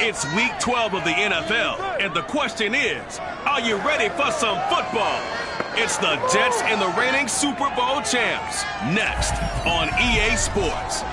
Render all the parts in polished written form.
It's week 12 of the NFL, and the question is, are you ready for some football? It's the Jets and the reigning Super Bowl champs, next on EA Sports.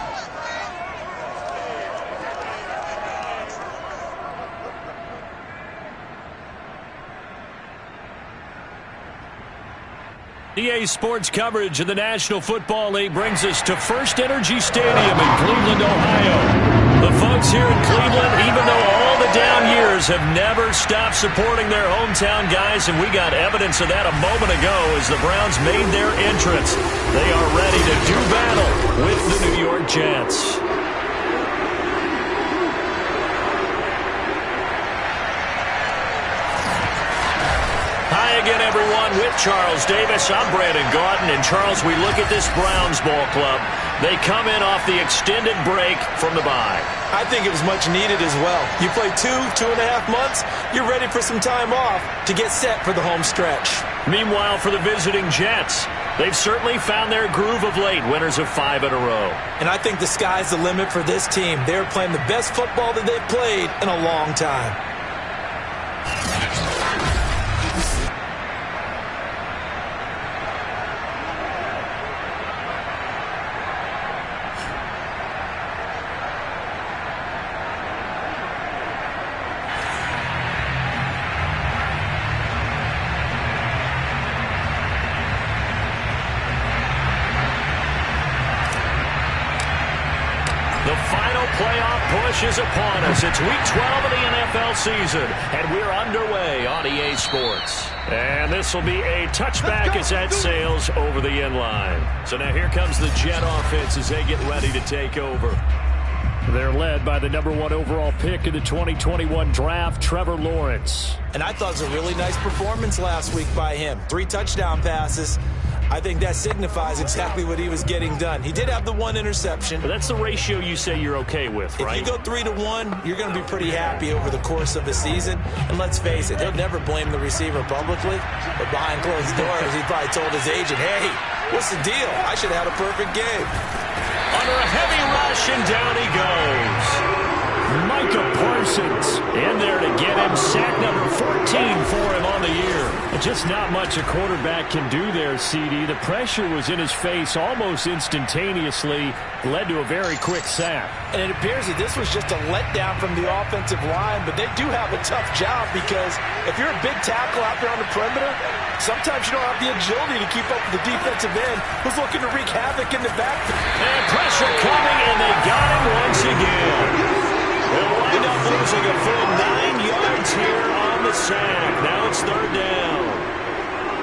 EA Sports coverage of the National Football League brings us to First Energy Stadium in Cleveland, Ohio. The folks here in Cleveland, even though all the down years, have never stopped supporting their hometown guys, and we got evidence of that a moment ago as the Browns made their entrance. They are ready to do battle with the New York Jets. Hi again, everyone, with Charles Davis. I'm Brandon Gaudin. And, Charles, we look at this Browns ball club. They come in off the extended break from the bye. I think it was much needed as well. You play 2.5 months, you're ready for some time off to get set for the home stretch. Meanwhile, for the visiting Jets, they've certainly found their groove of late, winners of 5 in a row. And I think the sky's the limit for this team. They're playing the best football that they've played in a long time. The final playoff push is upon us. It's week 12 of the NFL season, and we're underway on EA Sports. And this will be a touchback as that sails over the end line. So now here comes the Jet offense as they get ready to take over. They're led by the #1 overall pick in the 2021 draft, Trevor Lawrence. And I thought it was a really nice performance last week by him. 3 touchdown passes. I think that signifies exactly what he was getting done. He did have the 1 interception. But that's the ratio you say you're okay with, right? If you go 3-1, you're going to be pretty happy over the course of the season. And let's face it, he'll never blame the receiver publicly. But behind closed doors, he probably told his agent, hey, what's the deal? I should have had a perfect game. Under a heavy rush, and down he goes. Micah Parsons in there to get him sack number 14 for him on the year. Just not much a quarterback can do there, CD. The pressure was in his face almost instantaneously, led to a very quick sack. And it appears that this was just a letdown from the offensive line, but they do have a tough job because if you're a big tackle out there on the perimeter, sometimes you don't have the agility to keep up with the defensive end who's looking to wreak havoc in the backfield. And pressure coming, and they got him once again. They'll wind up losing a full 9 yards here on the sack. Now it's 3rd down.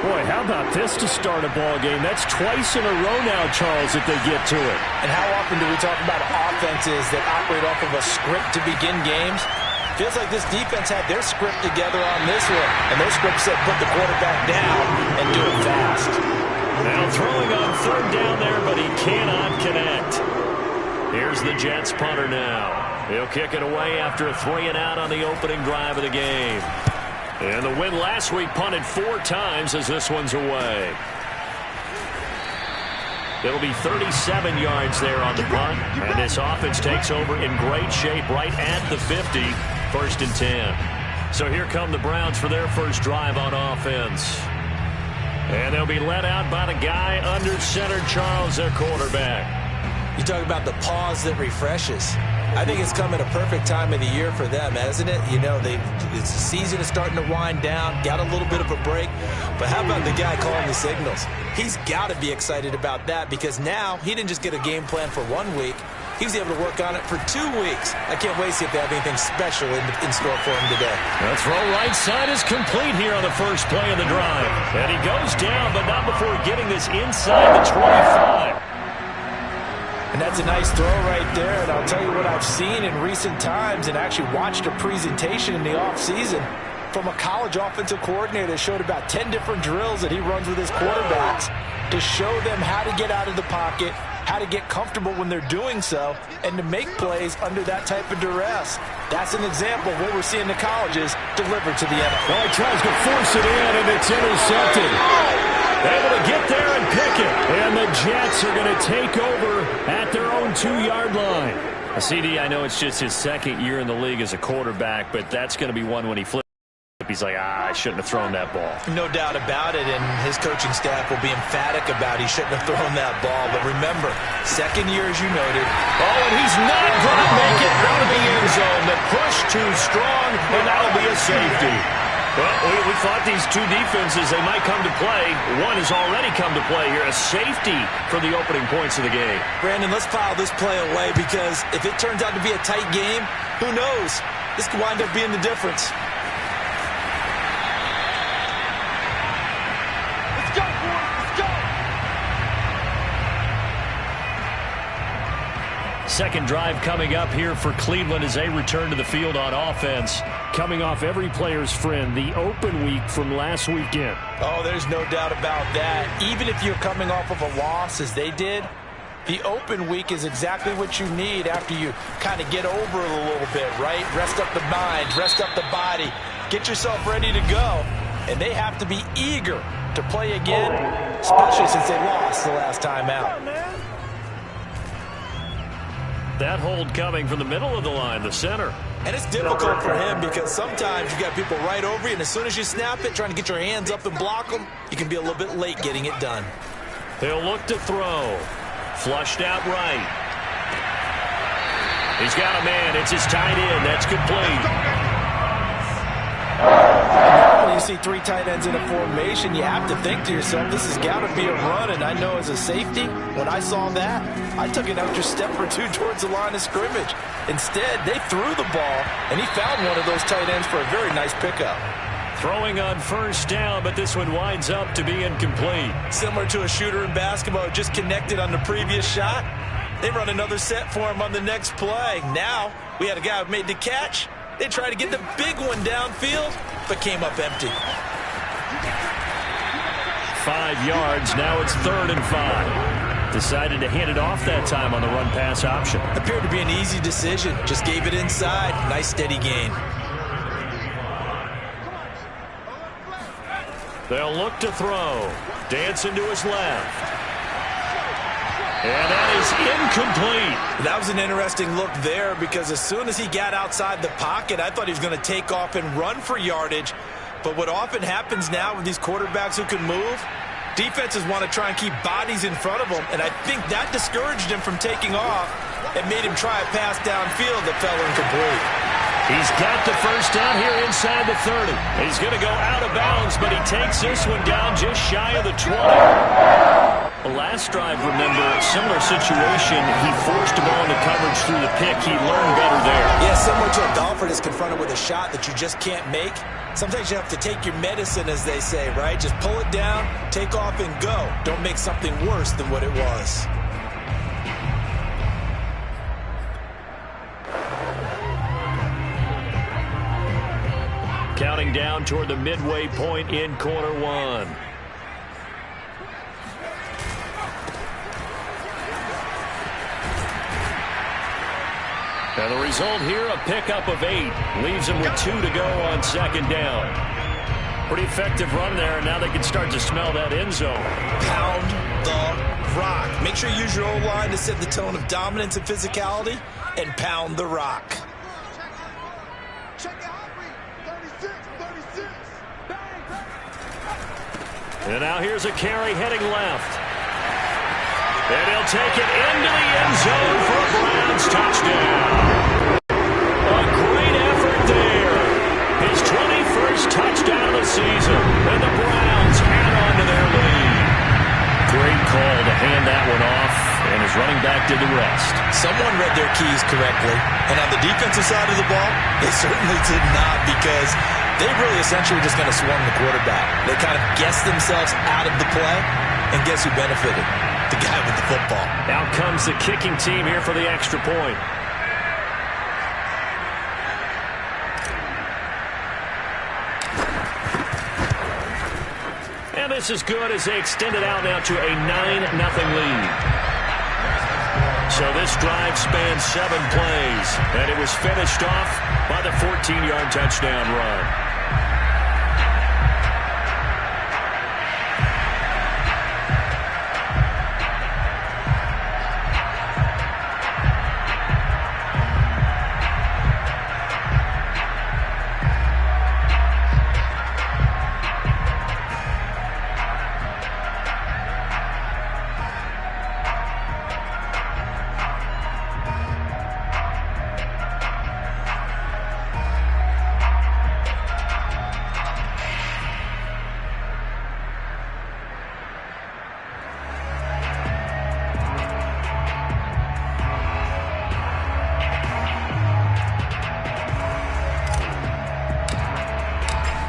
Boy, how about this to start a ball game? That's twice in a row now, Charles, if they get to it. And how often do we talk about offenses that operate off of a script to begin games? Feels like this defense had their script together on this one. And their script said put the quarterback down and do it fast. Now throwing on 3rd down there, but he cannot connect. Here's the Jets punter now. He'll kick it away after a 3-and-out on the opening drive of the game. And the win last week punted 4 times as this one's away. It'll be 37 yards there on the punt. And this offense takes over in great shape right at the 50. 1st and 10. So here come the Browns for their first drive on offense. And they'll be led out by the guy under center, Charles, their quarterback. You talk about the pause that refreshes. I think it's come at a perfect time of the year for them, hasn't it? You know, the season is starting to wind down, got a little bit of a break. But how about the guy calling the signals? He's got to be excited about that because now he didn't just get a game plan for 1 week. He was able to work on it for 2 weeks. I can't wait to see if they have anything special in store for him today. The throw right side is complete here on the first play of the drive. And he goes down, but not before getting this inside the 25. And that's a nice throw right there. And I'll tell you what I've seen in recent times and actually watched a presentation in the offseason from a college offensive coordinator that showed about 10 different drills that he runs with his quarterbacks to show them how to get out of the pocket, how to get comfortable when they're doing so, and to make plays under that type of duress. That's an example of what we're seeing the colleges deliver to the NFL. Well, he tries to force it in, and it's intercepted. Able to get there and pick it. And the Jets are going to take over at their own 22-yard line. CD, I know it's just his second year in the league as a quarterback, but that's going to be one when he flips. He's like, I shouldn't have thrown that ball. No doubt about it, and his coaching staff will be emphatic about he shouldn't have thrown that ball. But remember, second year, as you noted. Oh, and he's not going to make it out of the end zone. The push too strong, and that'll be a safety. Well, we thought these two defenses, they might come to play. One has already come to play here, a safety for the opening points of the game. Brandon, let's file this play away because if it turns out to be a tight game, who knows? This could wind up being the difference. Second drive coming up here for Cleveland as they return to the field on offense. Coming off every player's friend, the open week from last weekend. Oh, there's no doubt about that. Even if you're coming off of a loss as they did, the open week is exactly what you need after you kind of get over it a little bit, right? Rest up the mind, rest up the body, get yourself ready to go. And they have to be eager to play again, especially since they lost the last time out. That hold coming from the middle of the line, the center. And it's difficult for him because sometimes you got people right over you, and as soon as you snap it, trying to get your hands up and block them, you can be a little bit late getting it done. He'll look to throw. Flushed out right. He's got a man. It's his tight end. That's complete. When you see three tight ends in a formation, you have to think to yourself, this has got to be a run. And I know as a safety, when I saw that, I took an extra step or two towards the line of scrimmage. Instead, they threw the ball, and he found one of those tight ends for a very nice pickup. Throwing on first down, but this one winds up to be incomplete. Similar to a shooter in basketball, just connected on the previous shot. They run another set for him on the next play. Now, we had a guy who made the catch. They tried to get the big one downfield, but came up empty. 5 yards. Now it's 3rd and 5. Decided to hand it off that time on the run-pass option. Appeared to be an easy decision. Just gave it inside. Nice, steady gain. They'll look to throw. Dancing to his left. And that is incomplete. That was an interesting look there because as soon as he got outside the pocket, I thought he was going to take off and run for yardage. But what often happens now with these quarterbacks who can move, defenses want to try and keep bodies in front of them, and I think that discouraged him from taking off and made him try a pass downfield that fell incomplete. He's got the first down here inside the 30. He's going to go out of bounds, but he takes this one down just shy of the 20. The last drive, remember, similar situation. He forced a ball into coverage through the pick. He learned better there. Yeah, similar to a golfer that's confronted with a shot that you just can't make. Sometimes you have to take your medicine, as they say, right? Just pull it down, take off, and go. Don't make something worse than what it was. Counting down toward the midway point in quarter one. And the result here, a pickup of 8. Leaves him with 2 to go on second down. Pretty effective run there, and now they can start to smell that end zone. Pound the rock. Make sure you use your O-line to set the tone of dominance and physicality, and pound the rock. And now here's a carry heading left. And he'll take it into the end zone for a Browns touchdown. A great effort there. His 21st touchdown of the season. And the Browns add on to their lead. Great call to hand that one off. And his running back did the rest. Someone read their keys correctly. And on the defensive side of the ball, they certainly did not, because they really essentially just kind of swung the quarterback. They kind of guessed themselves out of the play. And guess who benefited? The guy with the football. Out comes the kicking team here for the extra point. And this is good as they extend it out now to a 9-0 lead. So this drive spans 7 plays, and it was finished off by the 14-yard touchdown run.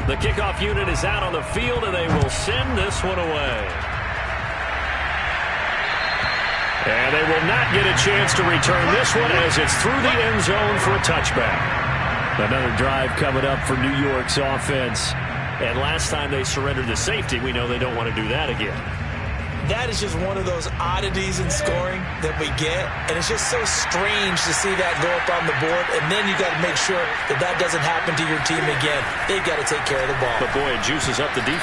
The kickoff unit is out on the field, and they will send this one away. And they will not get a chance to return this one as it's through the end zone for a touchback. Another drive coming up for New York's offense. And last time they surrendered the safety, we know they don't want to do that again. That is just one of those oddities in scoring that we get, and it's just so strange to see that go up on the board, and then you got to make sure that that doesn't happen to your team again. They've got to take care of the ball. But, boy, it juices up the defense.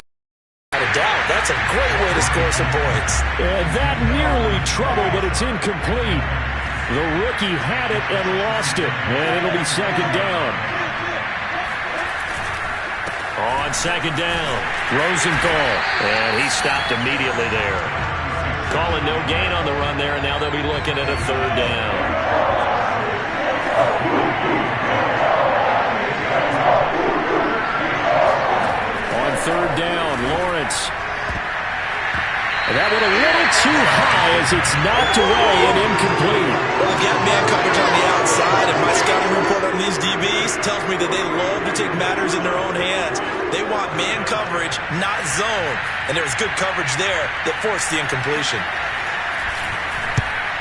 Without a doubt, that's a great way to score some points. And that nearly trouble, but it's incomplete. The rookie had it and lost it, and it'll be second down. On second down, Rosenthal, and he stopped immediately there. Calling no gain on the run there, and now they'll be looking at a third down. On third down, Lawrence. And that one a little too high as it's knocked away and incomplete. Well, I've got man coverage on the outside, and my scouting report on these DBs tells me that they love to take matters in their own hands. They want man coverage, not zone. And there was good coverage there that forced the incompletion.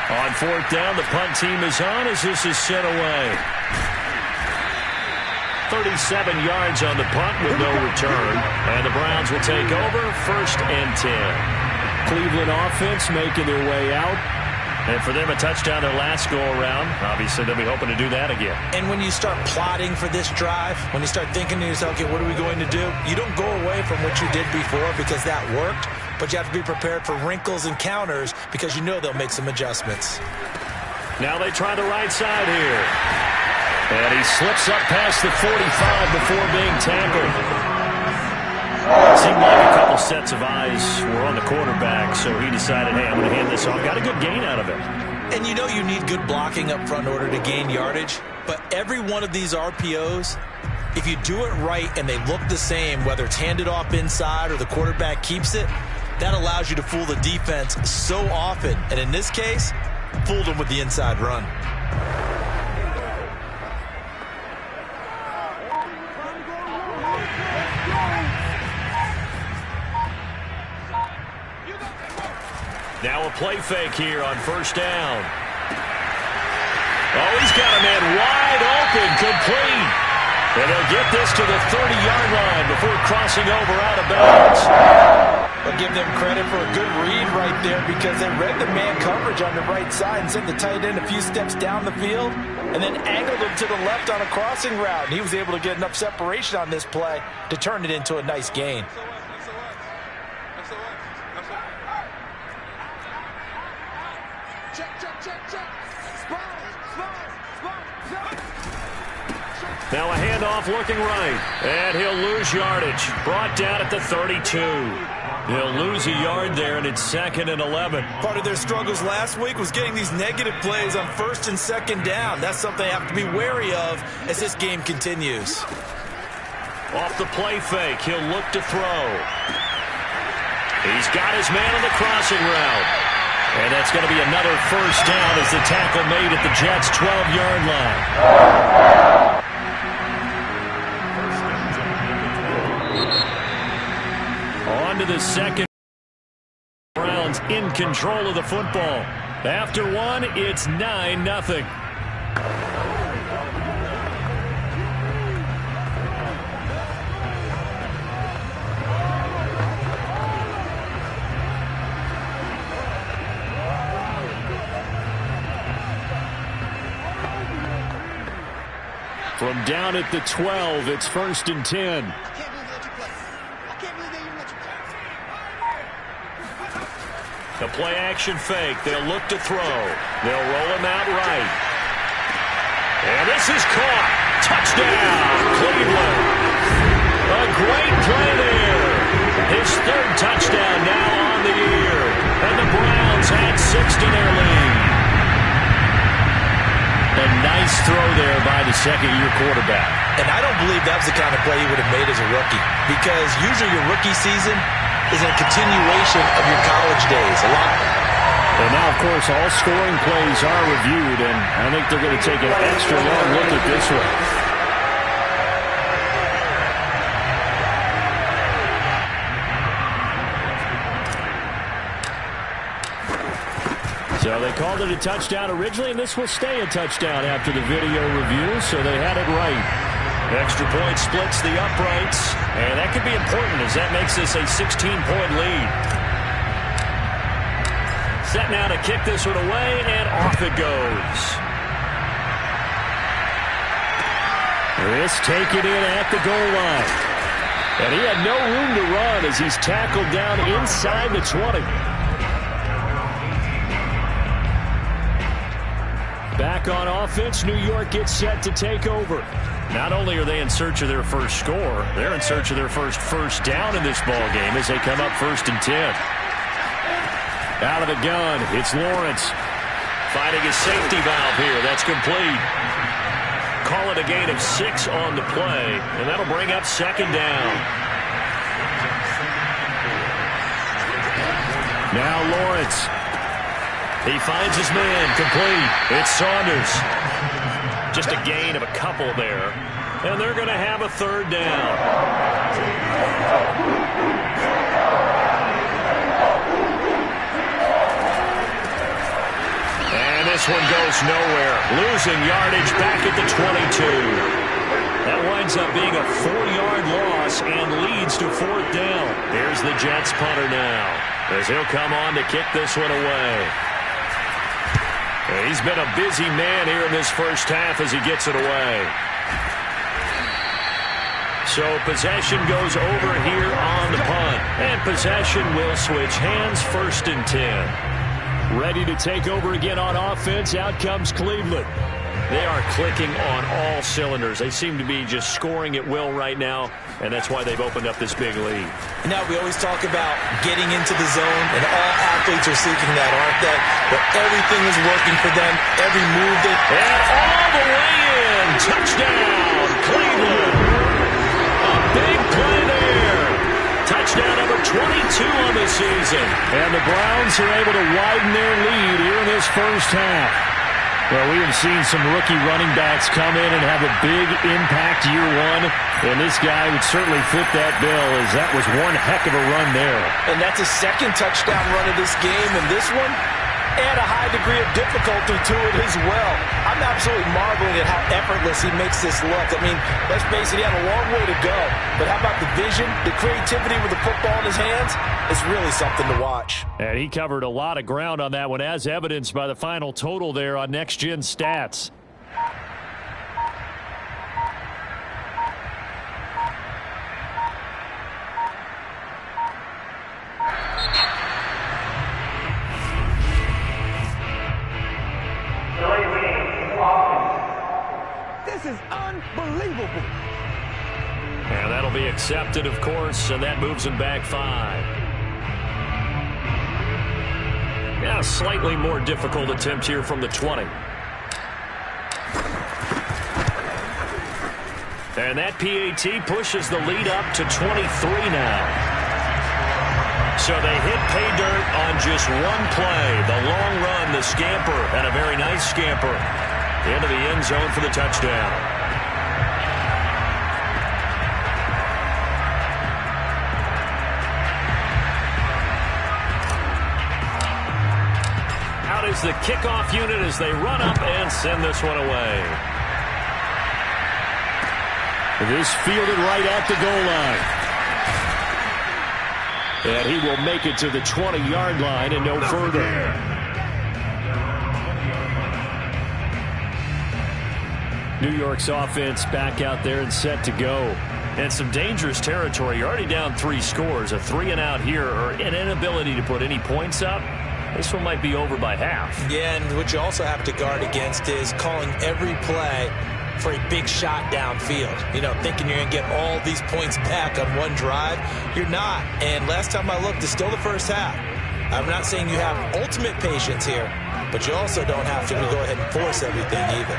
On fourth down, the punt team is on as this is sent away. 37 yards on the punt with no return. And the Browns will take over, 1st and 10. Cleveland offense making their way out. And for them, a touchdown their last go-around. Obviously, they'll be hoping to do that again. And when you start plotting for this drive, when you start thinking to yourself, okay, what are we going to do? You don't go away from what you did before because that worked, but you have to be prepared for wrinkles and counters because you know they'll make some adjustments. Now they try the right side here. And he slips up past the 45 before being tackled. It seemed like a couple sets of eyes were on the quarterback, so he decided, hey, I'm going to hand this off. Got a good gain out of it. And you know you need good blocking up front in order to gain yardage, but every one of these RPOs, if you do it right and they look the same, whether it's handed off inside or the quarterback keeps it, that allows you to fool the defense so often. And in this case, fooled them with the inside run. Now a play fake here on first down. Oh, he's got a man wide open, complete. And they'll get this to the 30-yard line before crossing over out of bounds. I'll give them credit for a good read right there because they read the man coverage on the right side and sent the tight end a few steps down the field and then angled him to the left on a crossing route. And he was able to get enough separation on this play to turn it into a nice gain. Now a handoff looking right, and he'll lose yardage. Brought down at the 32. He'll lose a yard there, and it's 2nd and 11. Part of their struggles last week was getting these negative plays on 1st and 2nd down. That's something they have to be wary of as this game continues. Off the play fake, he'll look to throw. He's got his man on the crossing route. And that's going to be another first down as the tackle made at the Jets' 12-yard line. On to the second. Browns in control of the football. After one, it's 9-0. From down at the 12, it's 1st and 10. The play action fake. They'll look to throw. They'll roll him out right. And this is caught. Touchdown, Cleveland. A great play there. His 3rd touchdown now on the year. And the Browns had 6 to their lead. A nice throw there by the second-year quarterback. And I don't believe that was the kind of play he would have made as a rookie. Because usually your rookie season is a continuation of your college days. And now, of course, all scoring plays are reviewed, and I think they're going to take an extra long look at this one. called it a touchdown originally, and this will stay a touchdown after the video review, so they had it right. Extra point splits the uprights, and that could be important as that makes this a 16-point lead. Set now to kick this one away, and off it goes. This taken in at the goal line. And he had no room to run as he's tackled down inside the 20. Back on offense, New York gets set to take over. Not only are they in search of their first score, they're in search of their first down in this ball game as they come up 1st and 10. Out of the gun, it's Lawrence. Finding his safety valve here. That's complete. Call it a gain of 6 on the play, and that'll bring up 2nd down. Now Lawrence. He finds his man, complete. It's Saunders. Just a gain of a couple there, and they're going to have a 3rd down. And this one goes nowhere. Losing yardage back at the 22. That winds up being a 4-yard loss and leads to 4th down. Here's the Jets punter now as he'll come on to kick this one away. And he's been a busy man here in this first half as he gets it away. So possession goes over here on the punt. And possession will switch hands, 1st and 10. Ready to take over again on offense. Out comes Cleveland. They are clicking on all cylinders. They seem to be just scoring at will right now, and that's why they've opened up this big lead. Now, we always talk about getting into the zone, and all athletes are seeking that, aren't they? But everything is working for them, every move they... And all the way in! Touchdown, Cleveland! A big play there! Touchdown number 22 on the season. And the Browns are able to widen their lead here in this first half. Well, we have seen some rookie running backs come in and have a big impact year one, and this guy would certainly fit that bill as that was one heck of a run there. And that's a 2nd touchdown run of this game, and this one, add a high degree of difficulty to it as well. I'm absolutely marveling at how effortless he makes this look. I mean, let's face it, he had a long way to go, but how about the vision, the creativity with the football in his hands? It's really something to watch. And he covered a lot of ground on that one, as evidenced by the final total there on Next Gen Stats. This is unbelievable. And that'll be accepted, of course, and that moves him back 5. Now, a slightly more difficult attempt here from the 20. And that PAT pushes the lead up to 23 now. So they hit pay dirt on just one play. The long run, the scamper, and a very nice scamper into the end zone for the touchdown. Out is the kickoff unit as they run up and send this one away. This fielded right at the goal line. And he will make it to the 20-yard line and no further. New York's offense back out there and set to go. And some dangerous territory. You're already down 3 scores. A 3-and-out here, or an inability to put any points up. This one might be over by half. Yeah, and what you also have to guard against is calling every play for a big shot downfield. You know, thinking you're going to get all these points back on one drive. You're not. And last time I looked, it's still the first half. I'm not saying you have ultimate patience here, but you also don't have to go ahead and force everything either.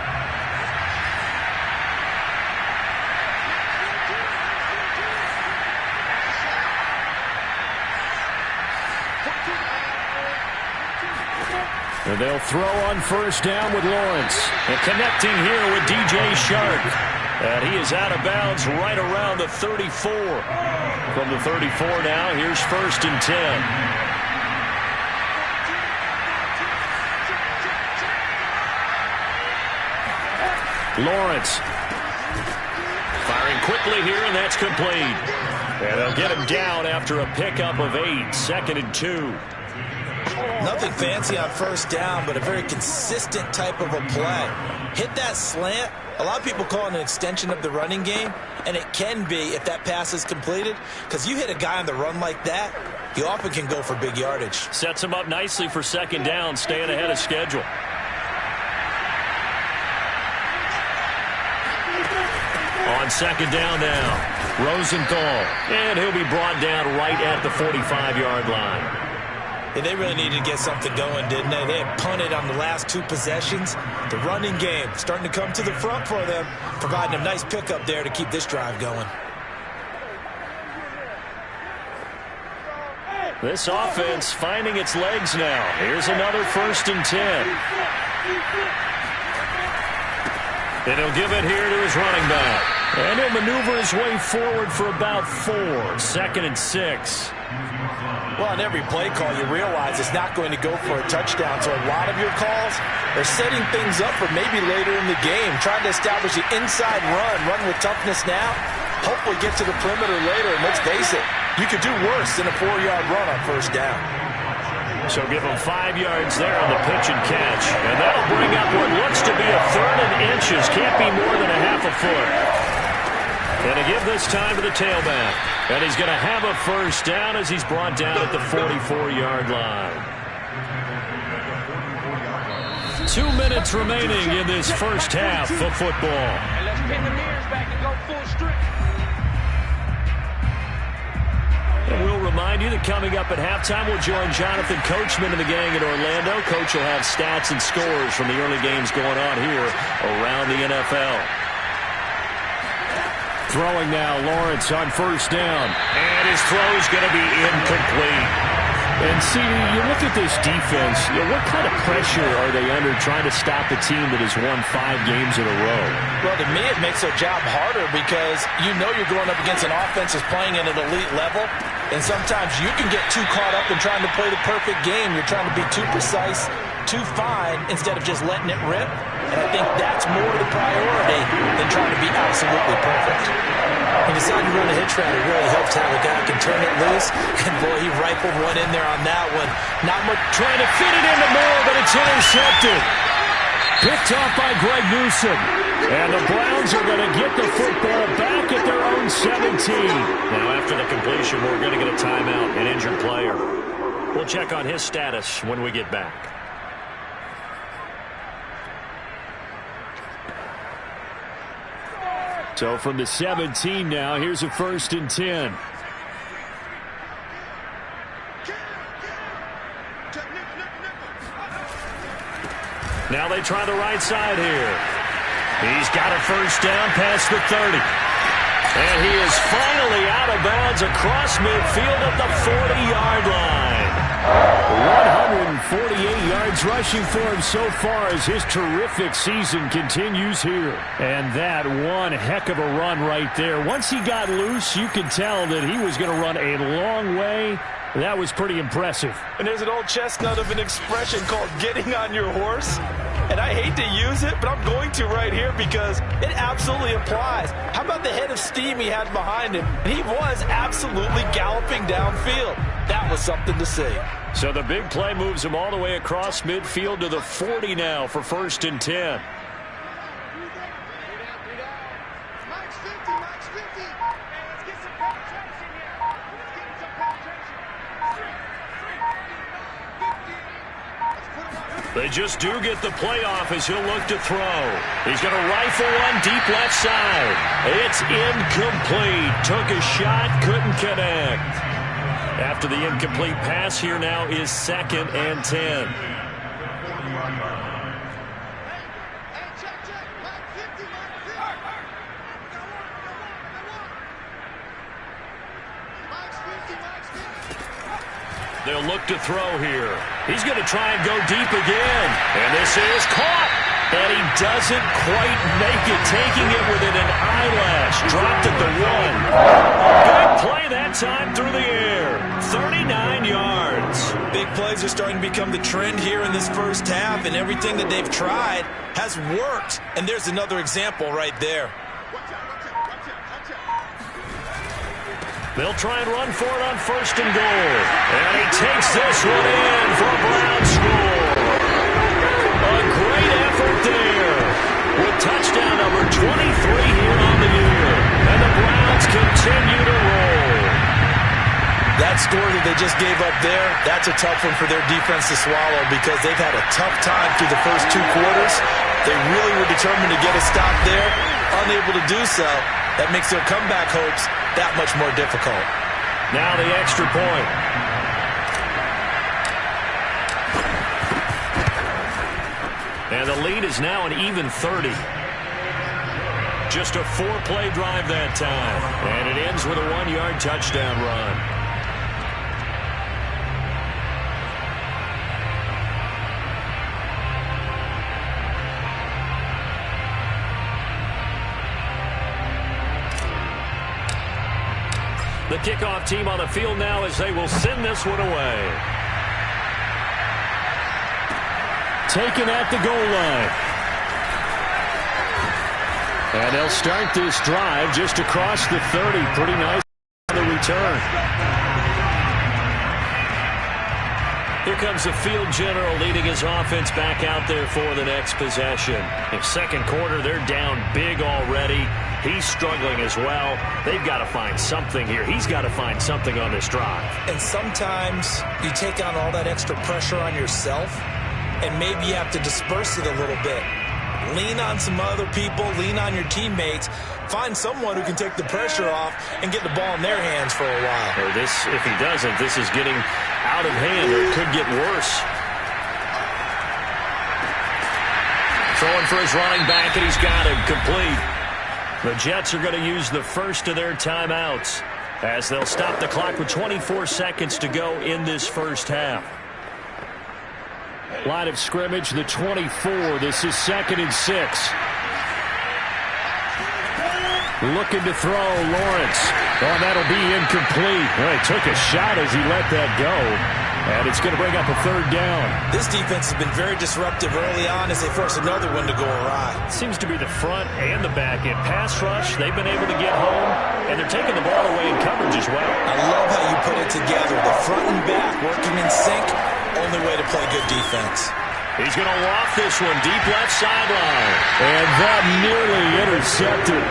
And they'll throw on first down with Lawrence. And connecting here with DJ Shark. And he is out of bounds right around the 34. From the 34 now, here's 1st and 10. Lawrence. Firing quickly here, and that's complete. And they'll get him down after a pickup of 8, 2nd and 2. Nothing fancy on first down, but a very consistent type of a play. Hit that slant. A lot of people call it an extension of the running game, and it can be if that pass is completed, because you hit a guy on the run like that, he often can go for big yardage. Sets him up nicely for 2nd down, staying ahead of schedule. On 2nd down now, Rosenthal, and he'll be brought down right at the 45-yard line. Yeah, they really needed to get something going, didn't they? They had punted on the last 2 possessions. The running game starting to come to the front for them, providing a nice pickup there to keep this drive going. This offense finding its legs now. Here's another 1st and 10. And he'll give it here to his running back. And he'll maneuver his way forward for about 4, 2nd and 6. Well, on every play call, you realize it's not going to go for a touchdown. So a lot of your calls are setting things up for maybe later in the game, trying to establish the inside run with toughness now, hopefully get to the perimeter later. And let's face it, you could do worse than a 4-yard run on 1st down. So give him 5 yards there on the pitch and catch. And that'll bring up what looks to be a 3rd and inches. Can't be more than a half a foot. And to give this time to the tailback. And he's going to have a 1st down as he's brought down at the 44-yard line. 2 minutes remaining in this first half of football. And let's pin the mirrors back and go full strip. And we'll remind you that coming up at halftime, we'll join Jonathan Coachman and the gang in Orlando. Coach will have stats and scores from the early games going on here around the NFL. Throwing now, Lawrence on 1st down. And his throw's going to be incomplete. And see, you look at this defense, what kind of pressure are they under trying to stop a team that has won 5 games in a row? Well, to me, it makes their job harder because you know you're going up against an offense that's playing at an elite level. And sometimes you can get too caught up in trying to play the perfect game. You're trying to be too precise, too fine, instead of just letting it rip. And I think that's more the priority than trying to be absolutely perfect. He decided to run a hitch route. It really helps how the guy can turn it loose. And, boy, he rifled one in there on that one. Not much Trying to fit it into Moore, but it's intercepted. Picked off by Greg Newsome. And the Browns are going to get the football back at their own 17. Now, after the completion, we're going to get a timeout, an injured player. We'll check on his status when we get back. So from the 17 now, here's a 1st and 10. Now they try the right side here. He's got a 1st down past the 30. And he is finally out of bounds across midfield at the 40-yard line. 148 yards rushing for him so far as his terrific season continues here. And that one heck of a run right there. Once he got loose, you could tell that he was going to run a long way. That was pretty impressive. And there's an old chestnut of an expression called getting on your horse. And I hate to use it, but I'm going to right here because it absolutely applies. How about the head of steam he had behind him? He was absolutely galloping downfield. That was something to see. So the big play moves him all the way across midfield to the 40 now for 1st and 10. They just do get the playoff as he'll look to throw. He's going to rifle one deep left side. It's incomplete. Took a shot, couldn't connect. After the incomplete pass, here now is 2nd and 10. They'll look to throw here. He's going to try and go deep again. And this is caught. And he doesn't quite make it, taking it within an eyelash. Dropped at the 1. Good play that time through the air. 39 yards. Big plays are starting to become the trend here in this first half, and everything that they've tried has worked. And there's another example right there. They'll try and run for it on 1st and goal. And he takes this one in for a Brown score. A great effort there with touchdown number 23 here on the year. And the Browns continue to roll. That score that they just gave up there, that's a tough one for their defense to swallow because they've had a tough time through the first 2 quarters. They really were determined to get a stop there, unable to do so. That makes their comeback hopes that much more difficult. Now the extra point. And the lead is now an even 30. Just a 4-play drive that time. And it ends with a 1-yard touchdown run. The kickoff team on the field now as they will send this one away. Taken at the goal line. And they'll start this drive just across the 30. Pretty nice on the return. Here comes the field general leading his offense back out there for the next possession. In second quarter, they're down big already. He's struggling as well. They've got to find something here. He's got to find something on this drive. And sometimes you take on all that extra pressure on yourself, and maybe you have to disperse it a little bit. Lean on some other people. Lean on your teammates. Find someone who can take the pressure off and get the ball in their hands for a while. Or this, if he doesn't, this is getting out of hand, or it could get worse. Throwing for his running back, and he's got him complete. The Jets are going to use the first of their timeouts as they'll stop the clock with 24 seconds to go in this first half. Line of scrimmage, the 24. This is 2nd and 6. Looking to throw, Lawrence. Oh, that'll be incomplete. Well, he took a shot as he let that go. And it's going to bring up a 3rd down. This defense has been very disruptive early on as they force another one to go awry. Seems to be the front and the back end. Pass rush, they've been able to get home, and they're taking the ball away in coverage as well. I love how you put it together. The front and back working in sync. Only way to play good defense. He's going to loft this one deep left sideline. And that nearly intercepted.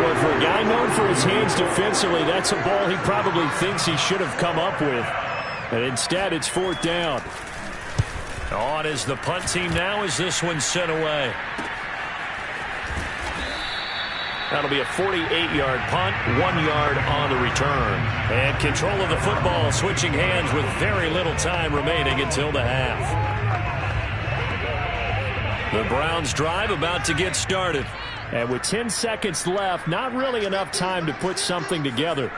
Well, for a guy known for his hands defensively, that's a ball he probably thinks he should have come up with. And instead, it's 4th down. On is the punt team now as this one's sent away. That'll be a 48-yard punt, 1 yard on the return. And control of the football switching hands with very little time remaining until the half. The Browns drive about to get started. And with 10 seconds left, not really enough time to put something together.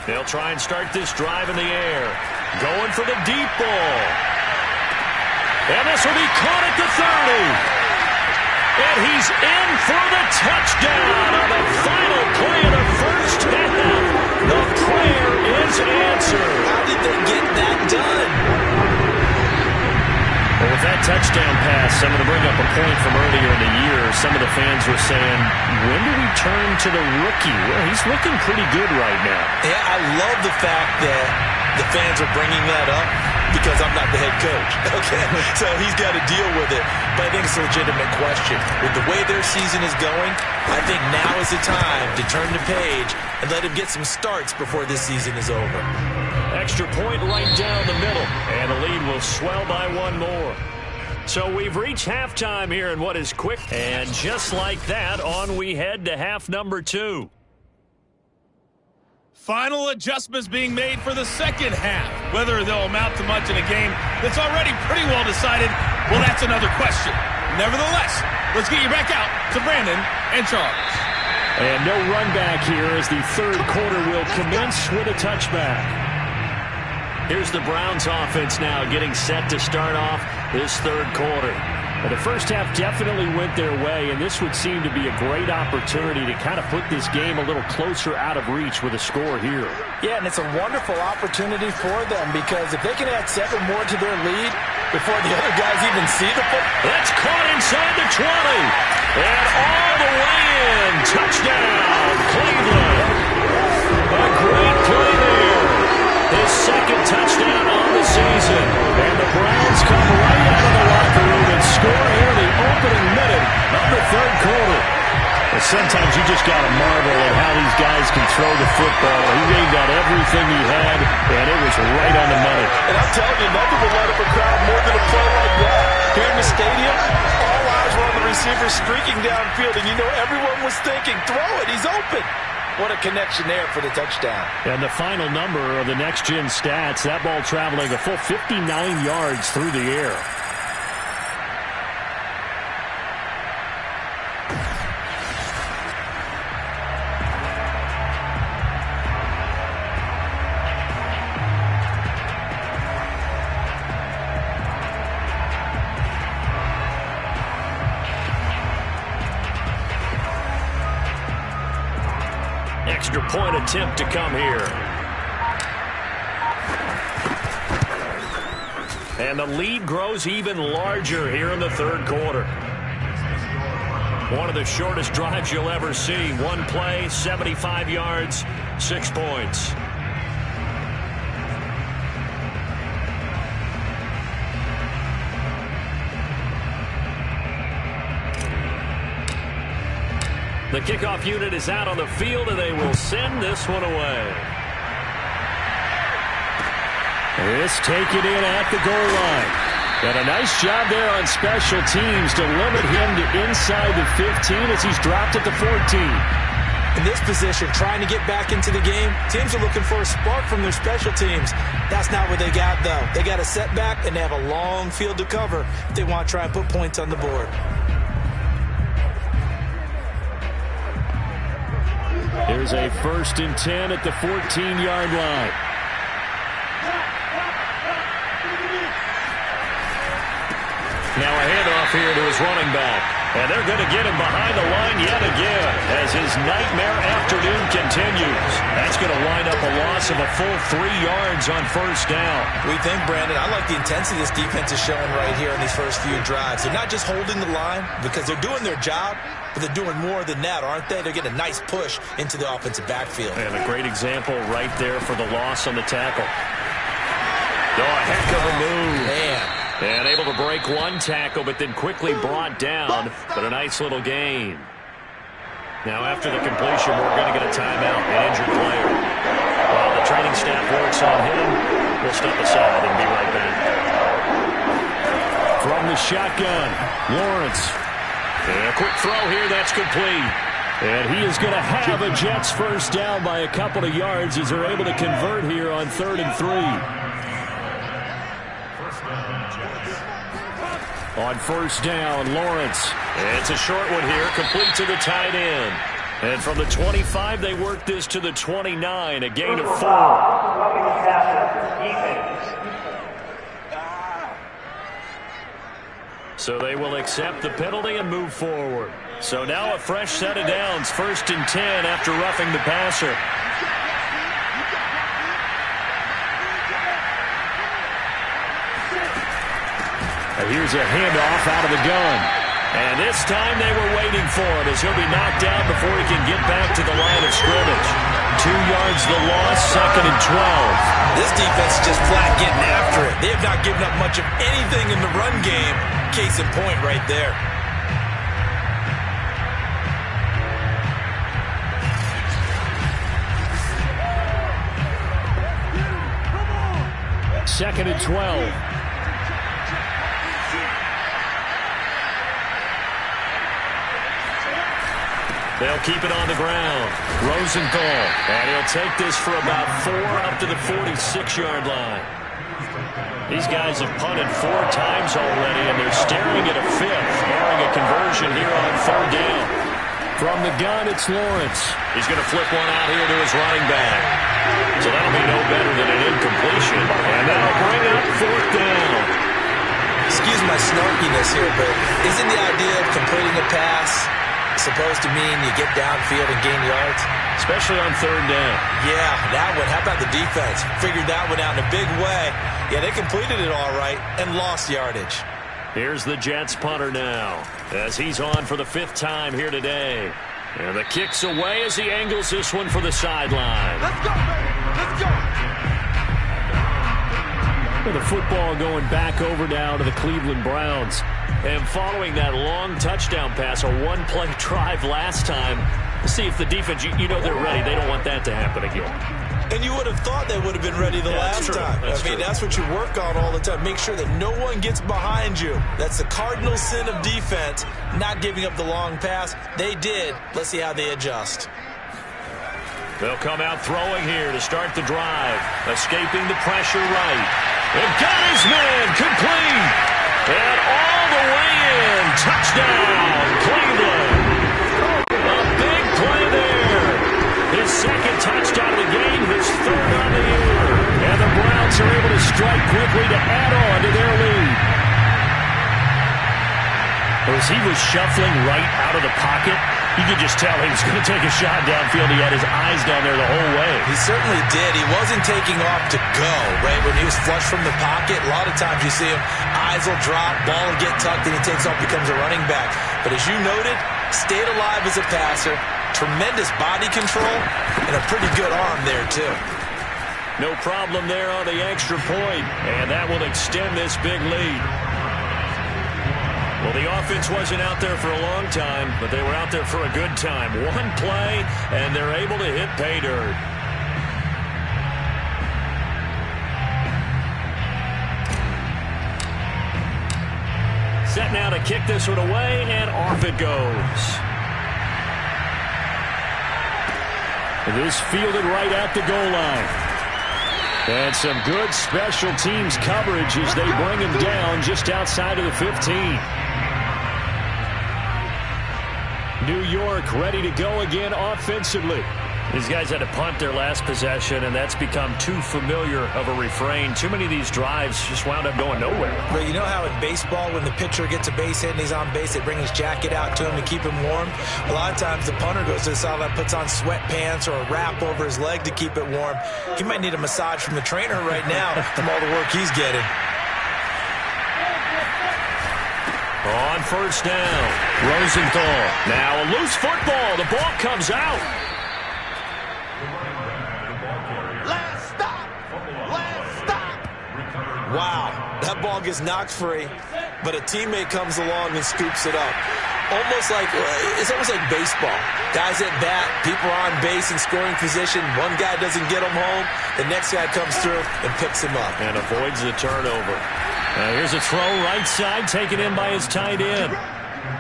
They'll try and start this drive in the air. Going for the deep ball. And this will be caught at the 30. And he's in for the touchdown on the final play of the first half. The prayer is answered. How did they get that done? Well, with that touchdown pass, I'm going to bring up a point from earlier in the year. Some of the fans were saying, when do we turn to the rookie? Well, he's looking pretty good right now. Yeah, I love the fact that the fans are bringing that up because I'm not the head coach. Okay, so he's got to deal with it. But I think it's a legitimate question. With the way their season is going, I think now is the time to turn the page and let him get some starts before this season is over. Extra point right down the middle, and the lead will swell by 1 more. So we've reached halftime here in what is quick, and just like that, on we head to half number 2. Final adjustments being made for the second half. Whether they'll amount to much in a game that's already pretty well decided, well, that's another question. Nevertheless, let's get you back out to Brandon and Charles. And no run back here as the 3rd quarter will commence with a touchback. Here's the Browns offense now getting set to start off this 3rd quarter. Well, the first half definitely went their way, and this would seem to be a great opportunity to kind of put this game a little closer out of reach with a score here. Yeah, and it's a wonderful opportunity for them because if they can add 7 more to their lead before the other guys even see the football. That's caught inside the 20. And all the way in. Touchdown, Cleveland. A great play there. His second touchdown on the season. And the Browns come right out of the locker room and score here in the opening minute of the third quarter. Well, sometimes you just got to marvel at how these guys can throw the football. He gave out everything he had, and it was right on the money. And I'm telling you, nothing will light up a crowd more than a play like that. Here in the stadium, all eyes were on the receiver streaking downfield, and you know everyone was thinking, throw it, he's open. What a connection there for the touchdown. And the final number of the next-gen stats, that ball traveling a full 59 yards through the air. Extra point attempt to come here. And the lead grows even larger here in the third quarter. One of the shortest drives you'll ever see. One play, 75 yards, 6 points. The kickoff unit is out on the field, and they will send this one away. This taken in at the goal line. And a nice job there on special teams to limit him to inside the 15 as he's dropped at the 14. In this position, trying to get back into the game, teams are looking for a spark from their special teams. That's not what they got, though. They got a setback, and they have a long field to cover if they want to try and put points on the board. Here's a 1st and 10 at the 14-yard line. Now a handoff here to his running back. And they're going to get him behind the line yet again as his nightmare afternoon continues. That's going to wind up a loss of a full 3 yards on first down. We think, Brandon, I like the intensity this defense is showing right here in these first few drives. They're not just holding the line because they're doing their job, but they're doing more than that, aren't they? They're getting a nice push into the offensive backfield. And a great example right there for the loss on the tackle. Oh, a heck of a move. Man. And able to break one tackle, but then quickly brought down. But a nice little gain. Now, after the completion, we're going to get a timeout, an injured player. While the training staff works on him, we'll step aside and be right back. From the shotgun, Lawrence. And a quick throw here, that's complete. And he is going to have a Jets first down by a couple of yards as they're able to convert here on 3rd and 3. On first down, Lawrence. It's a short one here, complete to the tight end. And from the 25, they work this to the 29, a gain of 4. So they will accept the penalty and move forward. So now a fresh set of downs, 1st and 10 after roughing the passer. Here's a handoff out of the gun. And this time they were waiting for him as he'll be knocked down before he can get back to the line of scrimmage. 2 yards the loss, 2nd and 12. This defense is just flat getting after it. They have not given up much of anything in the run game. Case in point right there. Second and 12. They'll keep it on the ground. Rosenthal. And he'll take this for about 4 up to the 46-yard line. These guys have punted 4 times already, and they're staring at a 5th, barring a conversion here on 3rd down. From the gun, it's Lawrence. He's going to flip one out here to his running back. So that'll be no better than an incompletion. And that'll bring up 4th down. excuse my snarkiness here, but isn't the idea of completing a pass supposed to mean you get downfield and gain yards? Especially on third down. Yeah, that one. How about the defense? Figured that one out in a big way. Yeah, they completed it all right and lost yardage. Here's the Jets punter now as he's on for the 5th time here today. And the kick's away as he angles this one for the sideline. Let's go, baby. Let's go. With the football going back over now to the Cleveland Browns. And following that long touchdown pass, a one-play drive last time, see if the defense, you know they're ready. They don't want that to happen again. And you would have thought they would have been ready the last time. I mean, that's what you work on all the time. Make sure that no one gets behind you. That's the cardinal sin of defense, not giving up the long pass. They did. Let's see how they adjust. They'll come out throwing here to start the drive. Escaping the pressure right. And got his man complete. And all the way in. Touchdown, Cleveland. A big play there. His second touchdown of the game, his 3rd on the year. And the Browns are able to strike quickly to add on to their lead. As he was shuffling right out of the pocket, you could just tell he was going to take a shot downfield. He had his eyes down there the whole way. He certainly did. He wasn't taking off to go, right? When he was flush from the pocket, a lot of times you see him, eyes will drop, ball will get tucked, and he takes off, becomes a running back. But as you noted, stayed alive as a passer, tremendous body control, and a pretty good arm there, too. No problem there on the extra point, and that will extend this big lead. Well, the offense wasn't out there for a long time, but they were out there for a good time. One play, and they're able to hit pay dirt. Set now to kick this one away, and off it goes. This fielded right at the goal line. And some good special teams coverage as they bring him down just outside of the 15. New York ready to go again offensively. These guys had to punt their last possession, and that's become too familiar of a refrain. Too many of these drives just wound up going nowhere. But you know how in baseball, when the pitcher gets a base hit and he's on base, they bring his jacket out to him to keep him warm? A lot of times the punter goes to the sideline, puts on sweatpants or a wrap over his leg to keep it warm. He might need a massage from the trainer right now from all the work he's getting. On first down, Rosenthal. Now a loose football. The ball comes out. Last stop. Last stop. Wow, that ball gets knocked free, but a teammate comes along and scoops it up. It's almost like baseball. Guys at bat, people are on base in scoring position. One guy doesn't get him home. The next guy comes through and picks him up. And avoids the turnover. Now here's a throw right side, taken in by his tight end.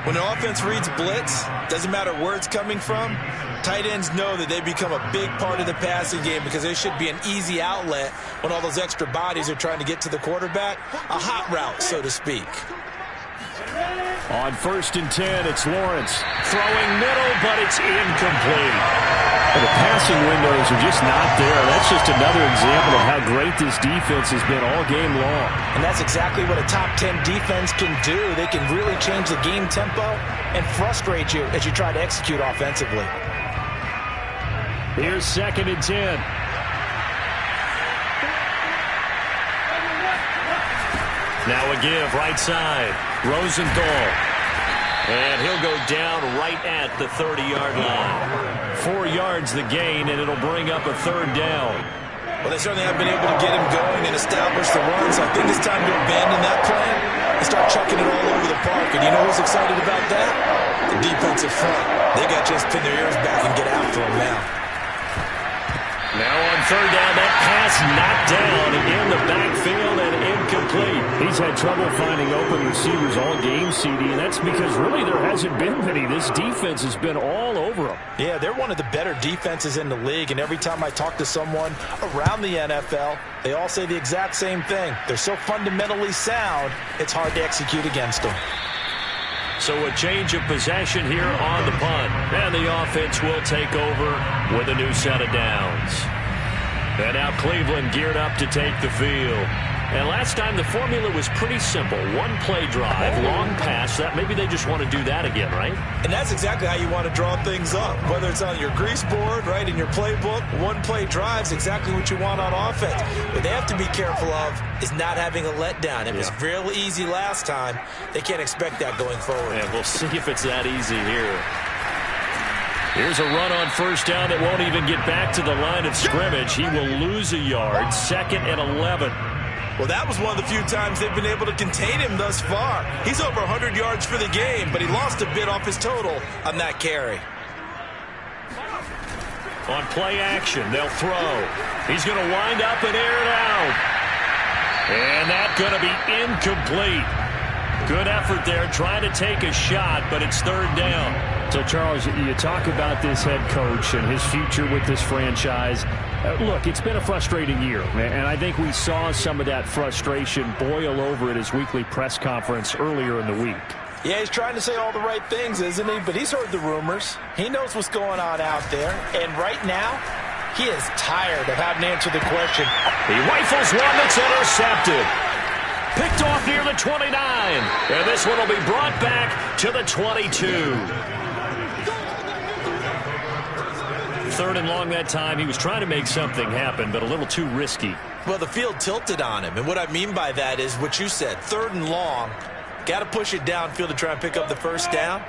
When the offense reads blitz, doesn't matter where it's coming from, tight ends know that they become a big part of the passing game because they should be an easy outlet when all those extra bodies are trying to get to the quarterback. A hot route, so to speak. On 1st and 10, it's Lawrence. Throwing middle, but it's incomplete. The passing windows are just not there. That's just another example of how great this defense has been all game long. And that's exactly what a top 10 defense can do. They can really change the game tempo and frustrate you as you try to execute offensively. Here's 2nd and 10. Now a give right side. Rosenthal. And he'll go down right at the 30-yard line. 4 yards the gain, and it'll bring up a 3rd down. Well, they certainly have been able to get him going and establish the run, so I think it's time to abandon that plan and start chucking it all over the park. And you know who's excited about that? The defensive front. They got to just pin their ears back and get after him now. Now on 3rd down, that pass knocked down in the backfield and incomplete. He's had trouble finding open receivers all game, CD, and that's because really there hasn't been many. This defense has been all over them. Yeah, they're one of the better defenses in the league, and every time I talk to someone around the NFL, they all say the exact same thing. They're so fundamentally sound, it's hard to execute against them. So a change of possession here on the punt. And the offense will take over with a new set of downs. And now Cleveland geared up to take the field. And last time the formula was pretty simple. One play drive, long pass. That maybe they just want to do that again, right? And that's exactly how you want to draw things up. Whether it's on your grease board, right, in your playbook, one play drive's exactly what you want on offense. What they have to be careful of is not having a letdown. It was real easy last time. They can't expect that going forward. And we'll see if it's that easy here. Here's a run on first down that won't even get back to the line of scrimmage. He will lose a yard, 2nd and 11. Well, that was one of the few times they've been able to contain him thus far. He's over 100 yards for the game, but he lost a bit off his total on that carry. On play action, they'll throw. He's going to wind up and air it out. And that's going to be incomplete. Good effort there, trying to take a shot, but it's 3rd down. So, Charles, you talk about this head coach and his future with this franchise. Look, it's been a frustrating year, and I think we saw some of that frustration boil over at his weekly press conference earlier in the week. Yeah, he's trying to say all the right things, isn't he? But he's heard the rumors. He knows what's going on out there. And right now, he is tired of having to answer the question. He rifles one that's intercepted. Picked off near the 29. And this one will be brought back to the 22. 3rd and long that time. He was trying to make something happen, but a little too risky. Well, the field tilted on him. And what I mean by that is what you said. 3rd and long. Got to push it downfield to try and pick up the first down.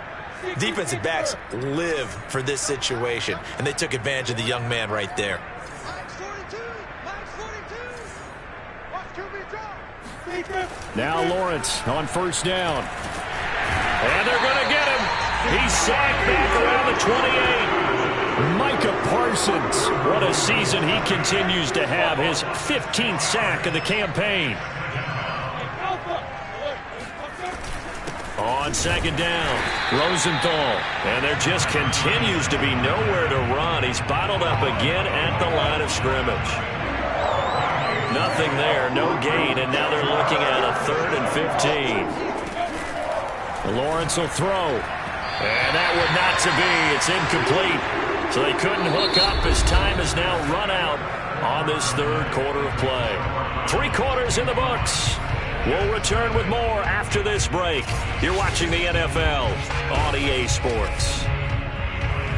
Defensive backs live for this situation. And they took advantage of the young man right there. Now Lawrence on first down. And they're going to get him. He's sacked back around the 28. Micah Parsons. What a season he continues to have. His 15th sack of the campaign. On 2nd down, Rosenthal. And there just continues to be nowhere to run. He's bottled up again at the line of scrimmage. Nothing there, no gain, and now they're looking at a 3rd and 15. Lawrence will throw. And that would not to be. It's incomplete. So they couldn't hook up as time has now run out on this 3rd quarter of play. 3 quarters in the books. We'll return with more after this break. You're watching the NFL on EA Sports.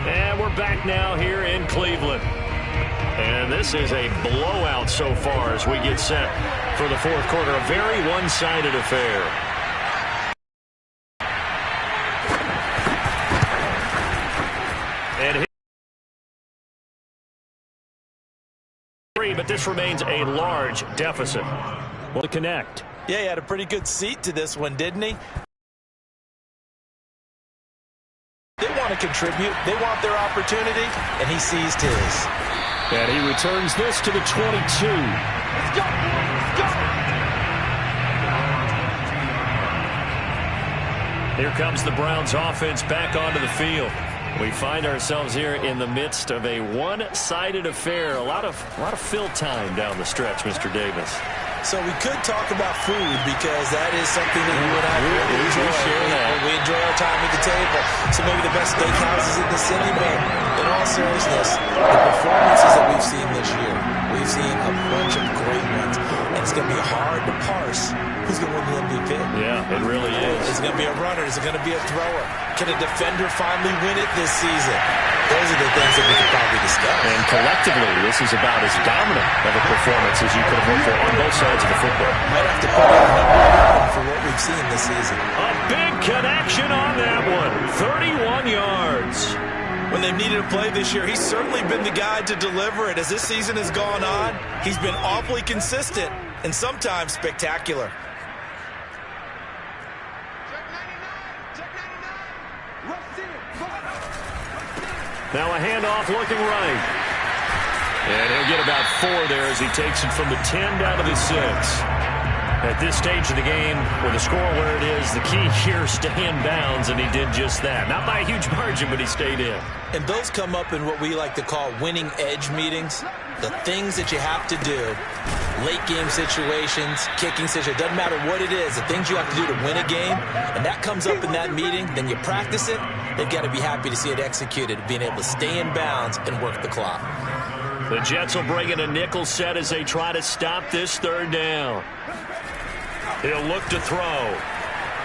And we're back now here in Cleveland. And this is a blowout so far as we get set for the 4th quarter. A very one-sided affair. And but this remains a large deficit. Well, to connect. Yeah, he had a pretty good seat to this one, didn't he? They want to contribute. They want their opportunity, and he seized his. And he returns this to the 22. Let's go, let's go. Here comes the Browns offense back onto the field. We find ourselves here in the midst of a one-sided affair. A lot of fill time down the stretch, Mr. Davis. So we could talk about food because that is something that you and I really enjoy. We enjoy our time at the table. So maybe the best steakhouses in the city, but in all seriousness, the performances that we've seen this year, we've seen a bunch of great ones. And it's going to be hard to parse who's going to win the MVP. Yeah, it really is. Is it going to be a runner? Is it going to be a thrower? Can a defender finally win it this season? Those are the things that we could probably discuss. And collectively, this is about as dominant of a performance as you could have hoped for on both sides of the football. Might have to put in number 1 for what we've seen this season. A big connection on that one. 31 yards. When they've needed a play this year, he's certainly been the guy to deliver it. As this season has gone on, he's been awfully consistent and sometimes spectacular. Now a handoff looking right. And he'll get about 4 there as he takes it from the 10 down to the 6. At this stage of the game, with the score where it is, the key here, stay in bounds, and he did just that. Not by a huge margin, but he stayed in. And those come up in what we like to call winning edge meetings. The things that you have to do, late game situations, kicking situations, doesn't matter what it is, the things you have to do to win a game, and that comes up in that meeting, then you practice it, they've got to be happy to see it executed, being able to stay in bounds and work the clock. The Jets will bring in a nickel set as they try to stop this third down. He'll look to throw.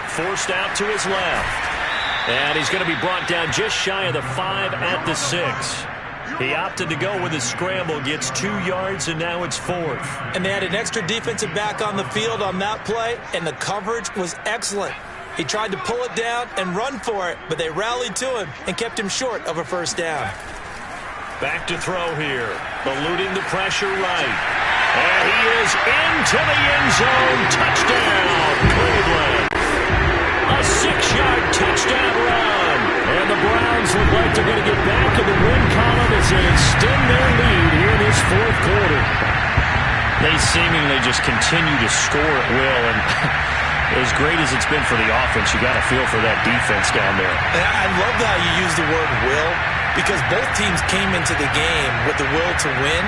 Forced out to his left. And he's going to be brought down just shy of the 5 at the 6. He opted to go with a scramble, gets 2 yards, and now it's 4th. And they had an extra defensive back on the field on that play, and the coverage was excellent. He tried to pull it down and run for it, but they rallied to him and kept him short of a first down. Back to throw here. Eluding the pressure right. And he is into the end zone. Touchdown, Cleveland. A 6-yard touchdown run. And the Browns look like they're going to get back in the win column as they extend their lead here in this fourth quarter. They seemingly just continue to score at will, and as great as it's been for the offense, you got to feel for that defense down there. And I love how you use the word will, because both teams came into the game with the will to win,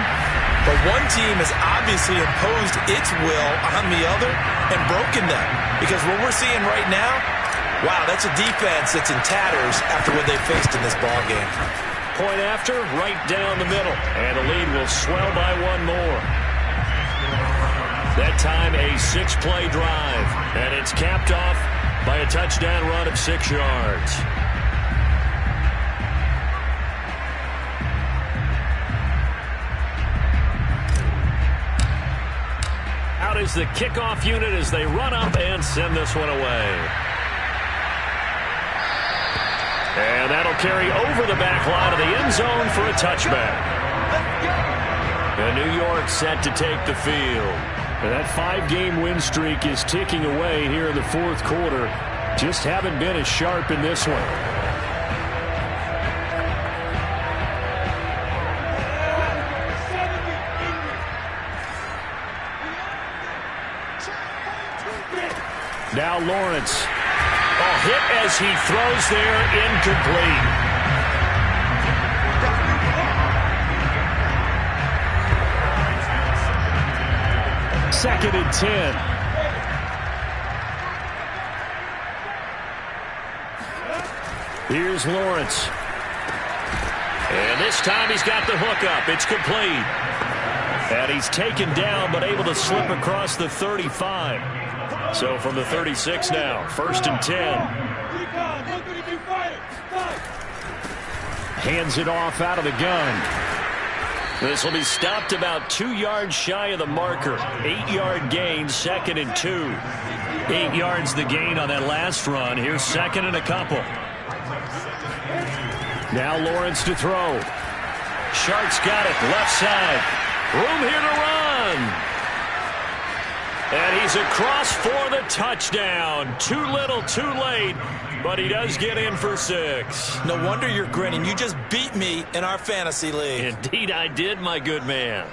but one team has obviously imposed its will on the other and broken them. Because what we're seeing right now, wow, that's a defense that's in tatters after what they faced in this ballgame. Point after, right down the middle. And the lead will swell by 1 more. That time a 6-play drive. And it's capped off by a touchdown run of 6 yards. Out is the kickoff unit as they run up and send this one away. And that'll carry over the back line of the end zone for a touchback. And New York set to take the field. And that 5-game win streak is ticking away here in the fourth quarter. Just haven't been as sharp in this one. Now Lawrence. A hit as he throws there, incomplete. Second and 10. Here's Lawrence. And this time he's got the hook up. It's complete. And he's taken down but able to slip across the 35. So from the 36 now, 1st and 10. Hands it off out of the gun. This will be stopped about 2 yards shy of the marker. 8-yard gain, 2nd and 2. 8 yards the gain on that last run. Here's 2nd and a couple. Now Lawrence to throw. Sharks got it, left side. Room here to run. And he's across for the touchdown. Too little, too late, but he does get in for 6. No wonder you're grinning. You just beat me in our fantasy league. Indeed I did, my good man.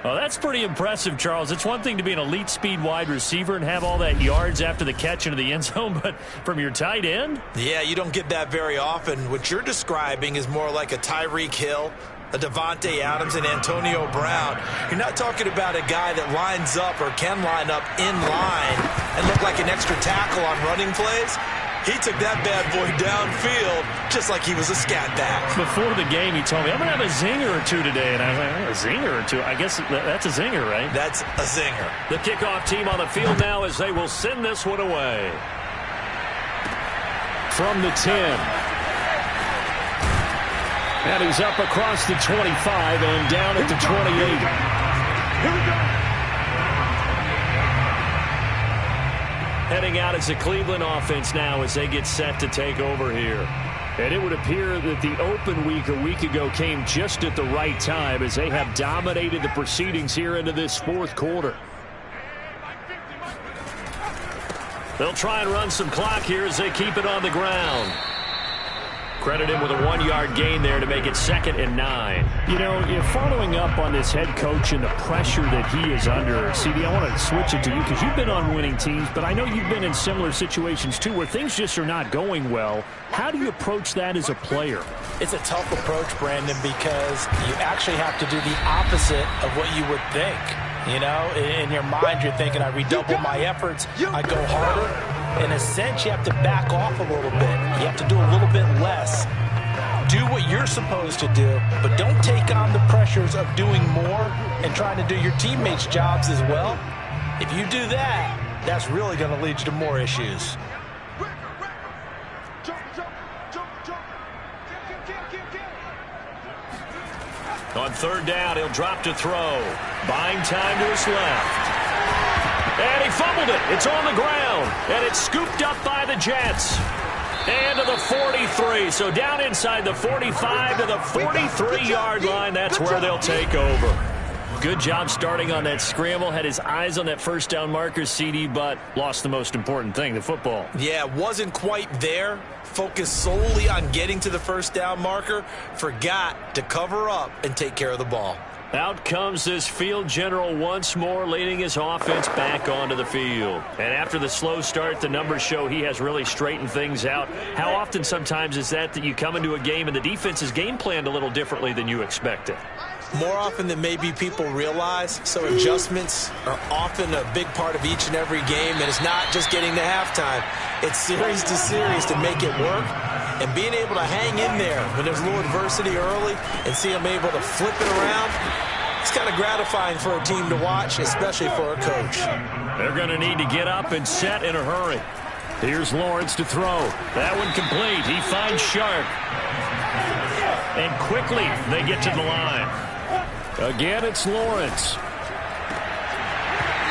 Well, that's pretty impressive, Charles. It's one thing to be an elite speed wide receiver and have all that yards after the catch into the end zone, but from your tight end? Yeah, you don't get that very often. What you're describing is more like a Tyreek Hill, a Devontae Adams, and Antonio Brown. You're not talking about a guy that lines up or can line up in line and look like an extra tackle on running plays. He took that bad boy downfield just like he was a scat back. Before the game, he told me, I'm going to have a zinger or two today. And I was like, a zinger or two? I guess that's a zinger, right? That's a zinger. The kickoff team on the field now as they will send this one away. From the 10. And he's up across the 25 and down at the 28. Here we go. Heading out is the Cleveland offense now as they get set to take over here. And it would appear that the open week a week ago came just at the right time as they have dominated the proceedings here into this fourth quarter. They'll try and run some clock here as they keep it on the ground. Credit him with a 1-yard gain there to make it 2nd and 9. You know, you're following up on this head coach and the pressure that he is under. CD, I want to switch it to you because you've been on winning teams, but I know you've been in similar situations too where things just are not going well. How do you approach that as a player? It's a tough approach, Brandon, because you actually have to do the opposite of what you would think. You know, in your mind, you're thinking, I redouble my efforts, I go harder. In a sense, you have to back off a little bit. You have to do a little bit less. Do what you're supposed to do, but don't take on the pressures of doing more and trying to do your teammates' jobs as well. If you do that, that's really going to lead you to more issues. On third down, he'll drop to throw. Buying time to his left. And he fumbled it. It's on the ground. And it's scooped up by the Jets. And to the 43. So down inside the 45 to the 43-yard line. That's where they'll take over. Good job starting on that scramble. Had his eyes on that first down marker, CD, but lost the most important thing, the football. Yeah, wasn't quite there. Focused solely on getting to the first down marker. Forgot to cover up and take care of the ball. Out comes this field general once more, leading his offense back onto the field. And after the slow start, the numbers show he has really straightened things out. How often sometimes is that you come into a game and the defense is game planned a little differently than you expected? More often than maybe people realize. So adjustments are often a big part of each and every game. And it's not just getting to halftime. It's series to series to make it work. And being able to hang in there when there's a little adversity early and see them able to flip it around, it's kind of gratifying for a team to watch, especially for a coach. They're going to need to get up and set in a hurry. Here's Lawrence to throw. That one complete. He finds Sharp. And quickly they get to the line. Again, it's Lawrence.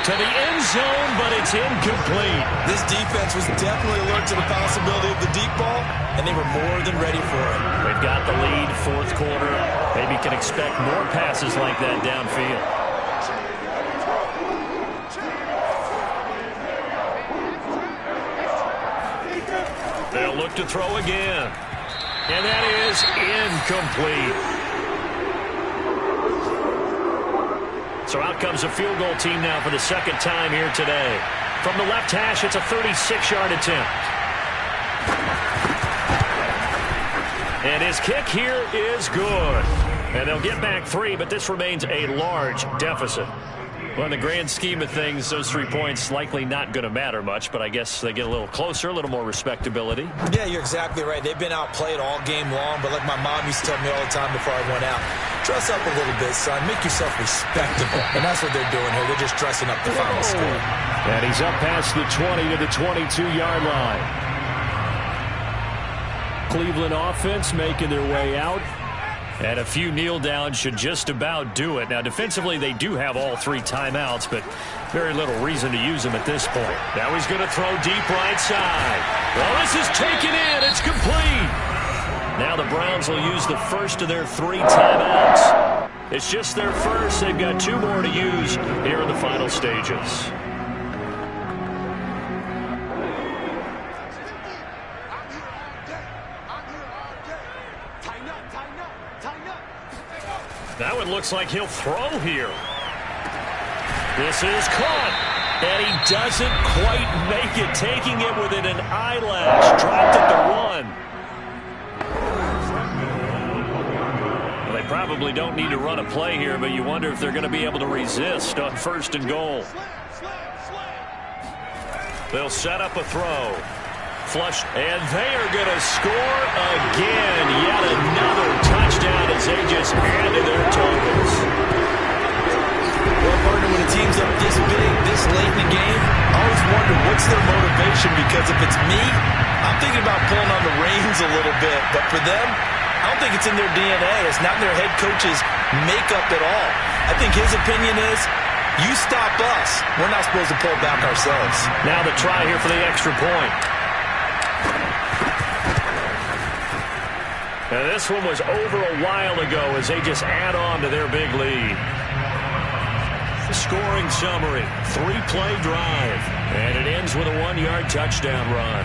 To the end zone, but it's incomplete. This defense was definitely alert to the possibility of the deep ball, and they were more than ready for it. They've got the lead, fourth quarter. Maybe can expect more passes like that downfield. They'll look to throw again. And that is incomplete. So out comes a field goal team now for the second time here today. From the left hash, it's a 36-yard attempt. And his kick here is good. And they'll get back 3, but this remains a large deficit. Well, in the grand scheme of things, those 3 points likely not going to matter much, but I guess they get a little closer, a little more respectability. Yeah, you're exactly right. They've been outplayed all game long, but like my mom used to tell me all the time before I went out, dress up a little bit, son. Make yourself respectable. And that's what they're doing here. They're just dressing up the final score. And he's up past the 20 to the 22-yard line. Cleveland offense making their way out. And a few kneel downs should just about do it. Now, defensively, they do have all 3 timeouts, but very little reason to use them at this point. Now he's going to throw deep right side. Well, this is taken in. It's complete. Now the Browns will use the first of their 3 timeouts. It's just their first. They've got 2 more to use here in the final stages. Now it looks like he'll throw here. This is caught. And he doesn't quite make it, taking it within an eyelash. Dropped at the 1. Well, they probably don't need to run a play here, but you wonder if they're going to be able to resist on 1st and goal. They'll set up a throw. Flush, and they are going to score again. Yet another touchdown as they just add to their totals. Well, partner, when a team's up this big, this late in the game, I always wonder what's their motivation, because if it's me, I'm thinking about pulling on the reins a little bit. But for them, I don't think it's in their DNA. It's not in their head coach's makeup at all. I think his opinion is, you stop us. We're not supposed to pull back ourselves. Now the try here for the extra point. And this one was over a while ago as they just add on to their big lead. Scoring summary, 3-play drive. And it ends with a 1-yard touchdown run.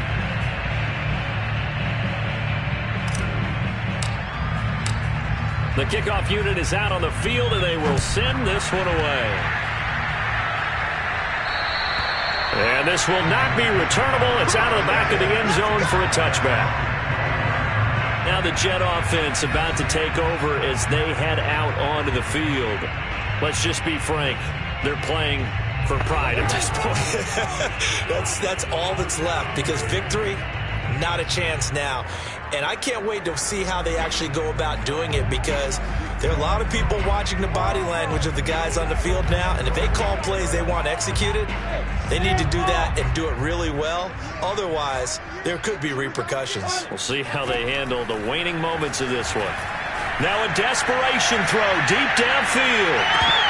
The kickoff unit is out on the field, and they will send this one away. And this will not be returnable. It's out of the back of the end zone for a touchback. Now the Jet offense about to take over as they head out onto the field. Let's just be frank. They're playing for pride at this point. That's all that's left, because victory, Not a chance now. And I can't wait to see how they actually go about doing it, because there are a lot of people watching the body language of the guys on the field now, and if they call plays they want executed, they need to do that and do it really well. Otherwise, there could be repercussions. We'll see how they handle the waning moments of this one. Now a desperation throw deep downfield.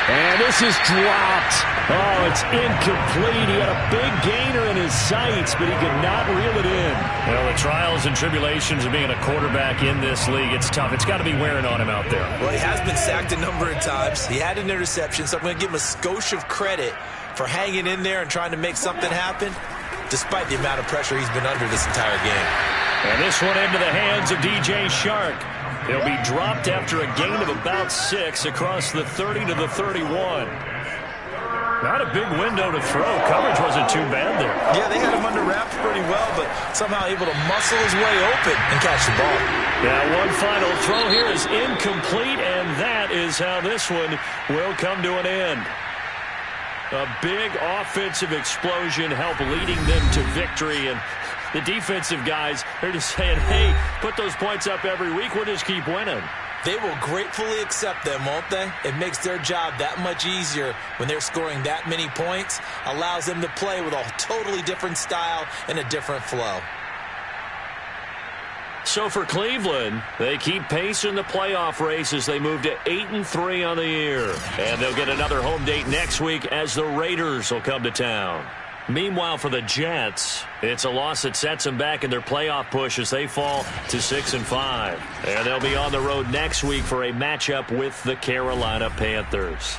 And this is dropped. Oh, it's incomplete. He had a big gainer in his sights, but he could not reel it in. Well, the trials and tribulations of being a quarterback in this league, it's tough. It's got to be wearing on him out there. Well, he has been sacked a number of times. He had an interception, so I'm going to give him a skosh of credit for hanging in there and trying to make something happen, despite the amount of pressure he's been under this entire game. And this one into the hands of DJ Shark. He'll be dropped after a gain of about 6 across the 30 to the 31. Not a big window to throw. Coverage wasn't too bad there. Yeah, they had him under wraps pretty well, but somehow able to muscle his way open and catch the ball. Yeah, one final throw here is incomplete, and that is how this one will come to an end. A big offensive explosion helped leading them to victory, and the defensive guys, they're just saying, hey, put those points up every week. We'll just keep winning. They will gratefully accept them, won't they? It makes their job that much easier when they're scoring that many points. Allows them to play with a totally different style and a different flow. So for Cleveland, they keep pace in the playoff race as they move to 8-3 on the year. And they'll get another home date next week as the Raiders will come to town. Meanwhile, for the Jets, it's a loss that sets them back in their playoff push as they fall to 6-5. And they'll be on the road next week for a matchup with the Carolina Panthers.